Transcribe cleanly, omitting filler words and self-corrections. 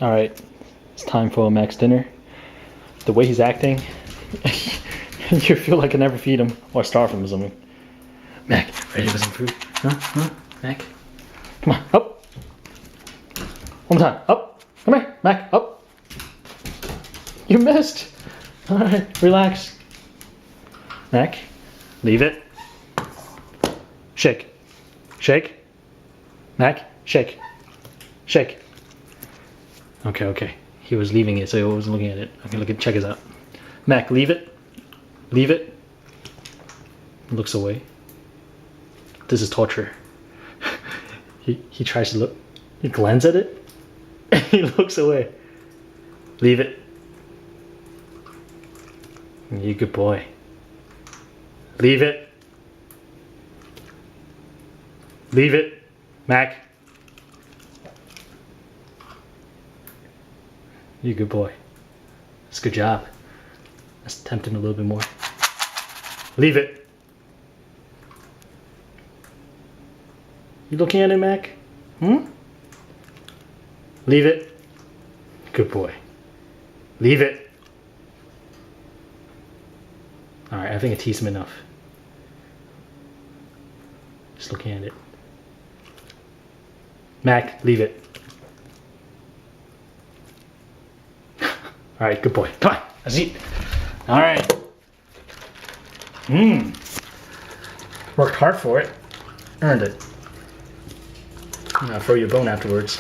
All right, it's time for Mac's dinner. The way he's acting, you feel like I never feed him or starve him or something. Mac, ready for some food? Huh? Mac? Come on, up. One more time, up. Come here, Mac, up. You missed. All right, relax. Mac, leave it. Shake. Shake. Mac, shake. Shake. Okay. He was leaving it, so he wasn't looking at it. Okay, check this out. Mac, leave it. Leave it. Looks away. This is torture. He tries to look. He glances at it. And he looks away. Leave it. You good boy. Leave it. Leave it. Mac. You good boy. That's a good job. Let's tempt him a little bit more. Leave it. You looking at it, Mac? Leave it. Good boy. Leave it. Alright, I think I teased him enough. Just looking at it. Mac, leave it. Alright, good boy. Come on, let's eat. Alright. Worked hard for it. Earned it. I'll throw you a bone afterwards.